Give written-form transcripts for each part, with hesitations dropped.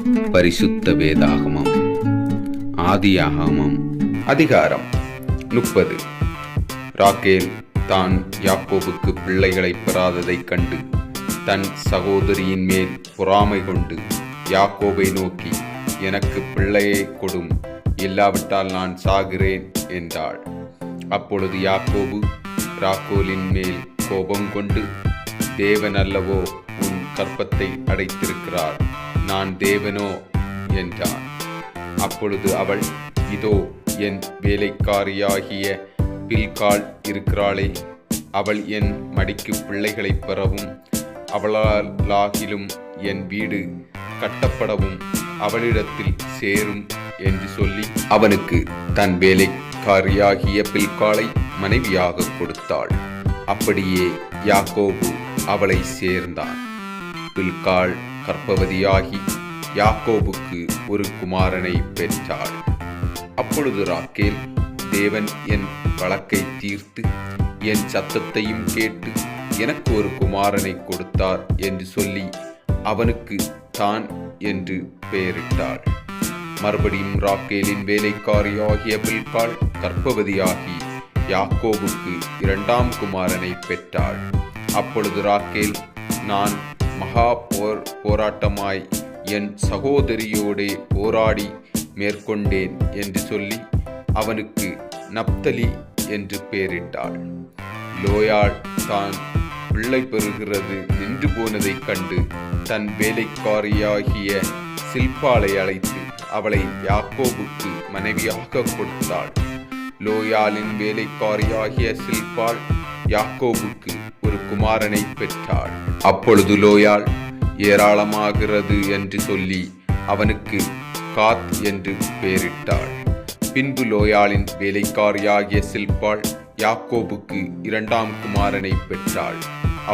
பரிசுத்த வேதாகமம். ஆதியாகமம் அதிகாரம் 30. ராக்கேல் தான் யாக்கோபுக்கு பிள்ளைகளை பெறாததைக் கண்டு தன் சகோதரியின் மேல் பொறாமை கொண்டு யாக்கோபை நோக்கி, எனக்கு பிள்ளையை கொடும், இல்லாவிட்டால் நான் சாகிறேன் என்றாள். அப்பொழுது யாக்கோபு ராக்கோலின் மேல் கோபம் கொண்டு, தேவன் அல்லவோ உன் கற்பத்தை அடைத்திருக்கிறார், நான் தேவனோ என்றான். அப்பொழுது அவள், இதோ என் வேலைக்காரியாகிய பில்காள் இருக்கிறாளே, அவள் என் மடிக்கு பிள்ளைகளை பெறவும் அவளாலாகிலும் என் வீடு கட்டப்படவும் அவளிடத்தில் சேரும் என்று சொல்லி அவனுக்கு தன் வேலைக்காரியாகிய பில்காளை மனைவியாக கொடுத்தாள். அப்படியே யாக்கோபு அவளை சேர்ந்தான். பில்காள் கர்ப்பவதியாகி யாக்கோபுக்கு ஒரு குமாரனை பெற்றாள். அப்பொழுது ராக்கேல், தேவன் என் வழக்கை தீர்த்து என் சத்தத்தையும் கேட்டு எனக்கு ஒரு குமாரனை கொடுத்தார் என்று சொல்லி அவனுக்கு தான் என்று பெயரிட்டாள். மறுபடியும் ராக்கேலின் வேலைக்காரியாகிய பில்காள் கர்ப்பவதியாகி யாக்கோபுக்கு 2ஆம் குமாரனை பெற்றாள். அப்பொழுது ராக்கேல், நான் மகா போராட்டமாய் என் சகோதரியோடே போராடி மேற்கொண்டேன் என்று சொல்லி அவனுக்கு நப்தலி என்று பெயரிட்டாள். லோயாள் தான் பிள்ளை பெறுகிறது நின்று போனதைக் கண்டு தன் வேலைக்காரியாகிய சில்பாளை அழைத்து அவளை யாக்கோபுக்கு மனைவியாக கொடுத்தாள். லோயாளின் வேலைக்காரியாகிய சில்பாள் யாக்கோபுக்கு ஒரு குமாரனை பெற்றாள். அப்பொழுது லோயாள் ஏராளமாகிறது என்று சொல்லி அவனுக்கு காத் என்று பெயரிட்டாள். பின்பு லோயாளின் வேலைக்காரியாகிய சில்பாள் யாக்கோபுக்கு 2ஆம் குமாரனை பெற்றாள்.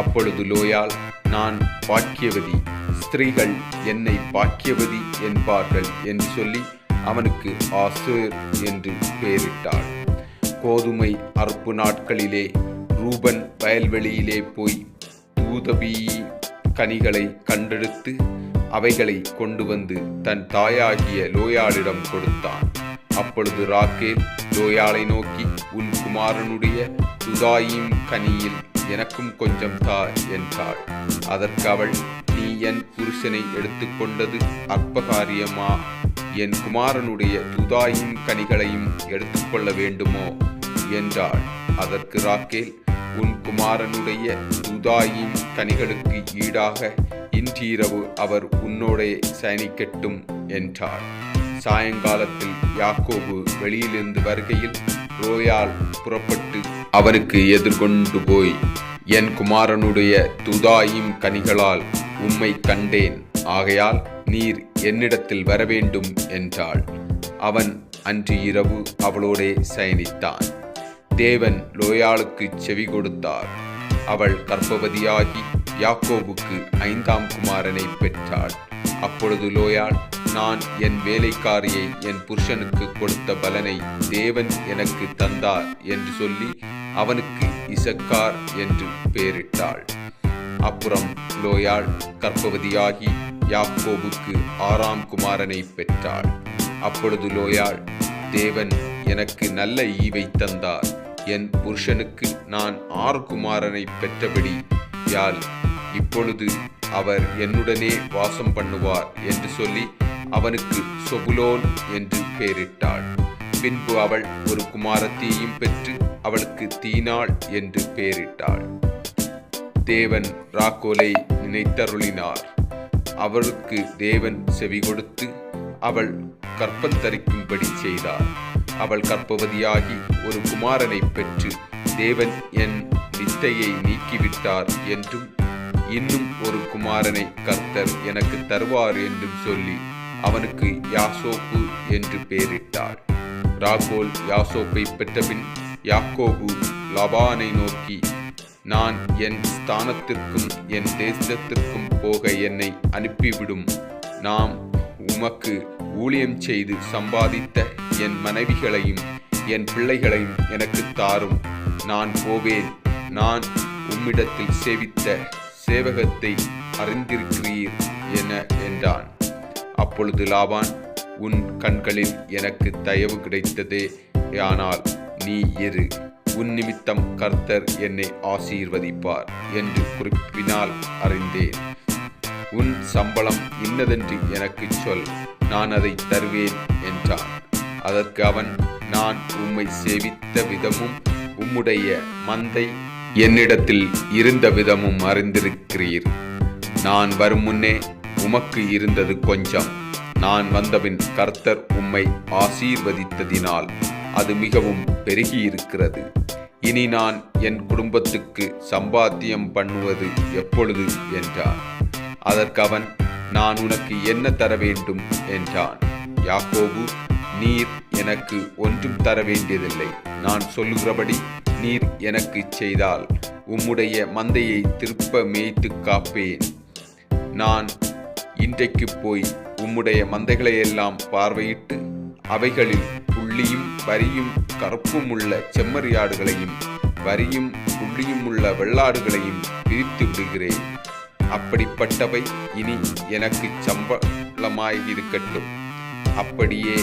அப்பொழுது லோயாள், நான் பாக்கியவதி, ஸ்திரீகள் என்னை பாக்கியவதி என்பார்கள் என்று சொல்லி அவனுக்கு ஆசேர் என்று பெயரிட்டாள். கோதுமை அறுப்பு நாட்களிலே ரூபன் வயல்வெளியிலே போய் தூதபீ கனிகளை கண்டெடுத்து அவைகளை கொண்டு வந்து தன் தாயாகிய லோயாளிடம் கொடுத்தான். அப்பொழுது ராக்கேல் லோயாளை நோக்கி, உன் குமாரனுடைய துதாயிம் கனியில் எனக்கும் கொஞ்சம் தா என்றாள். அதற்கு அவள், நீ என் புருஷனை எடுத்துக்கொண்டது அற்பகாரியமா? என் குமாரனுடைய துதாயின் கனிகளையும் எடுத்துக்கொள்ள வேண்டுமோ என்றாள். அதற்கு ராக்கேல், உன் குமாரனுடைய துதாயின் கனிகளுக்கு ஈடாக இன்றிரவு அவர் உன்னோடே சயனிக்கட்டும் என்றாள். சாயங்காலத்தில் யாக்கோபு வெளியிலிருந்து வருகையில் லோயாள் புறப்பட்டு அவனுக்கு எதிர்கொண்டு போய், என் குமாரனுடைய துதாயின் கனிகளால் உம்மை கண்டேன், ஆகையால் நீர் என்னிடத்தில் வரவேண்டும் என்றாள். அவன் அன்று இரவு அவளோடே சயனித்தான். தேவன் லோயாளுக்கு செவி கொடுத்தார். அவள் கர்ப்பவதியாகி யாக்கோபுக்கு 5ஆம் குமாரனை பெற்றாள். அப்பொழுது லோயாள், நான் என் வேலைக்காரியை என் புருஷனுக்கு கொடுத்த பலனை தேவன் எனக்கு தந்தார் என்று சொல்லி அவனுக்கு இசக்கார் என்று பெயரிட்டாள். அப்புறம் லோயாள் கர்ப்பவதியாகி யாக்கோபுக்கு 6ஆம் குமாரனை பெற்றாள். அப்பொழுது லோயாள், தேவன் எனக்கு நல்ல ஈவை தந்தார், என் புருஷனுக்கு நான் 6 குமாரனை பெற்றபடி யால் இப்பொழுது அவர் என்னுடனே வாசம் பண்ணுவார் என்று சொல்லி அவனுக்கு சொபுலோன் என்று பெயரிட்டாள். பின்பு அவள் ஒரு குமாரத்தியையும் பெற்று அவளுக்கு தீனாள் என்று பெயரிட்டாள். தேவன் ராக்கோலை நினைத்தருளினார். அவளுக்கு தேவன் செவி கொடுத்து அவள் கற்பந்தரிக்கும்படி செய்தார். அவள் கர்ப்பவதியாகி ஒரு குமாரனை பெற்று, தேவன் என் வித்தையை நீக்கிவிட்டார் என்றும் இன்னும் ஒரு குமாரனை கர்த்தர் எனக்கு தருவார் என்றும் சொல்லி அவனுக்கு யாசோப்பு என்று பெயரிட்டாள். ராகோல் யாசோப்பை பெற்றபின் யாக்கோபு லாபானை நோக்கி, நான் என் ஸ்தானத்திற்கும் என் தேசத்திற்கும் போக என்னை அனுப்பிவிடும், நாம் உமக்கு ஊழியம் செய்து சம்பாதித்த என் மனைவிகளையும் என் பிள்ளைகளையும் எனக்கு தாரும், நான் போவேன், நான் உம்மிடத்தில் சேவித்த சேவகத்தை அறிந்திருக்கிறீர் என என்றான். அப்பொழுது லாபான், உன் கண்களில் எனக்கு தயவு கிடைத்ததே, ஆனால் நீ இரு, உன் நிமித்தம் கர்த்தர் என்னை ஆசீர்வதிப்பார் என்று குறிப்பினால் அறிந்தேன். உன் சம்பளம் இன்னதென்று எனக்கு சொல், நான் அதை தருவேன் என்றான். அதற்கு அவன், நான் உம்மை சேவித்த விதமும் உம்முடைய மந்தை என்னிடத்தில் இருந்த விதமும் அறிந்திருக்கிறீர். நான் வரும் முன்னே உமக்கு இருந்தது கொஞ்சம், நான் வந்தபின் கர்த்தர் உம்மை ஆசீர்வதித்ததினால் அது மிகவும் பெருகியிருக்கிறது. இனி நான் என் குடும்பத்துக்கு சம்பாத்தியம் பண்ணுவது எப்பொழுது என்றார். அதற்கு அவன், நான் உனக்கு என்ன தர வேண்டும் என்றான். யாக்கோபு, நீர் எனக்கு ஒன்றும் தர வேண்டியதில்லை, நான் சொல்லுகிறபடி நீர் எனக்கு செய்தால் உம்முடைய மந்தையை திருப்ப மேய்த்து காப்பேன். நான் இன்றைக்கு போய் உம்முடைய மந்தைகளையெல்லாம் பார்வையிட்டு அவைகளில் புள்ளியும் வரியும் கருப்பும் உள்ள செம்மறியாடுகளையும் வரியும் புள்ளியும் உள்ள வெள்ளாடுகளையும் பிரித்து விடுகிறேன். அப்படிப்பட்டவை இனி எனக்கு சம்பளமாயிருக்கட்டும். அப்படியே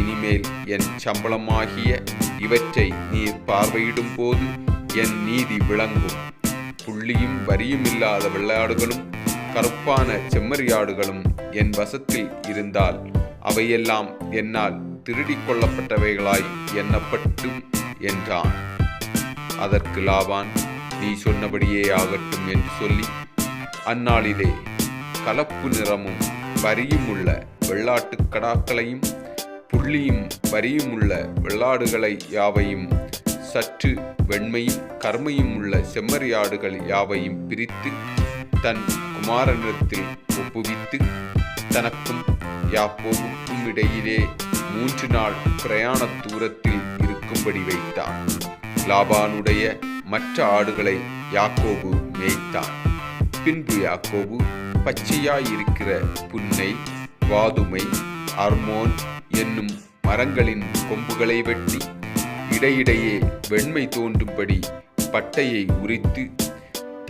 இனிமேல் என் சம்பளமாகிய இவற்றை நீர் பார்வையிடும் போது என் நீதி விளங்கும். புள்ளியும் வரியும் இல்லாத வெள்ளாடுகளும் கருப்பான செம்மறியாடுகளும் என் வசத்தில் இருந்தால் அவையெல்லாம் என்னால் திருடிக் கொள்ளப்பட்டவைகளாய் எண்ணப்பட்டும் என்றான். அதற்கு லாபான், நீ சொன்னபடியே ஆகட்டும் என்று சொல்லி அந்நாளிலே கலப்பு நிறமும் வரியும் உள்ள வெள்ளாட்டுக் கடாக்களையும் புள்ளியும் வரியும் உள்ள வெள்ளாடுகளை யாவையும் சற்று வெண்மையும் கருமையும் உள்ள செம்மறியாடுகள் யாவையும் பிரித்து தன் குமாரனிடத்தில் ஒப்புவித்து தனக்கும் யாக்கோபுக்கும் இடையிலே 3 நாள் பிரயாண தூரத்தில் இருக்கும்படி வைத்தான். லாபானுடைய மற்ற ஆடுகளை யாக்கோபு மேய்த்தான். பின்பு யாக்கோபு பச்சையாயிருக்கிற புன்னை, வாதுமை, அர்மோன் என்னும் மரங்களின் கொம்புகளை வெட்டி இடையிடையே வெண்மை தோன்றும்படி பட்டையை உரித்து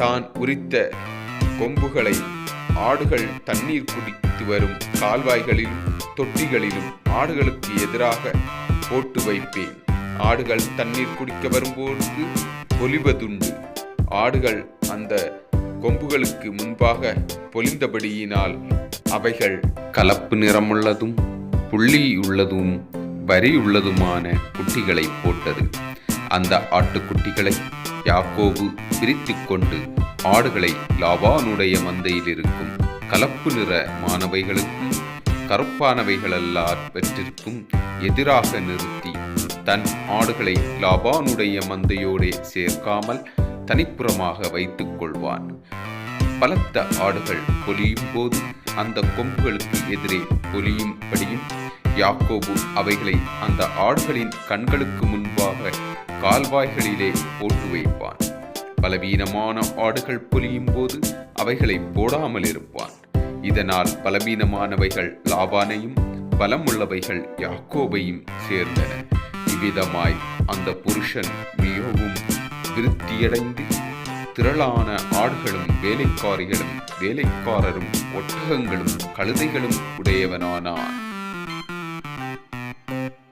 தான் உரித்த கொம்புகளை ஆடுகள் தண்ணீர் குடித்து வரும் கால்வாய்களிலும் தொட்டிகளிலும் ஆடுகளுக்கு எதிராக போட்டு வைப்பேன். ஆடுகள் தண்ணீர் குடிக்க வரும்போது பொலிவதுண்டு. ஆடுகள் அந்த கொம்புகளுக்கு முன்பாக பொலிந்தபடியினால் அவைகள் கலப்பு நிறமுள்ளதும் புள்ளி உள்ளதும் வரி உள்ளதுமான குட்டிகளை போட்டது. அந்த ஆட்டுக்குட்டிகளை யாக்கோபு பிரித்து கொண்டு ஆடுகளை லாபானுடைய மந்தையில் இருக்கும் கலப்பு நிற மானவைகளுக்கும் கருப்பானவைகளெல்லாவற்றிற்கும் எதிராக நிறுத்தி தன் ஆடுகளை லாபானுடைய மந்தையோடே சேர்க்காமல் தனிப்புறமாக வைத்துக் கொள்வான். பலத்த ஆடுகள் பொலியும் போது அந்த கொம்புகளுக்கு எதிரே பொலியும்படியும் யாக்கோபு அவைகளை அந்த ஆடுகளின் கண்களுக்கு முன்பாக கால்வாய்களிலே போட்டு வைப்பான். பலவீனமான ஆடுகள் பொலியும் போது அவைகளை போடாமல் இருப்பான். இதனால் பலவீனமானவைகள் லாபானையும் பலமுள்ளவைகள் யாக்கோபையும் சேர்ந்தன. இவ்விதமாய் அந்த புருஷன் மிகவும் விருத்தியடைந்து திரளான ஆடுகளும் வேலைக்காரிகளும் வேலைக்காரரும் ஒட்டகங்களும் கழுதைகளும் உடையவனானான்.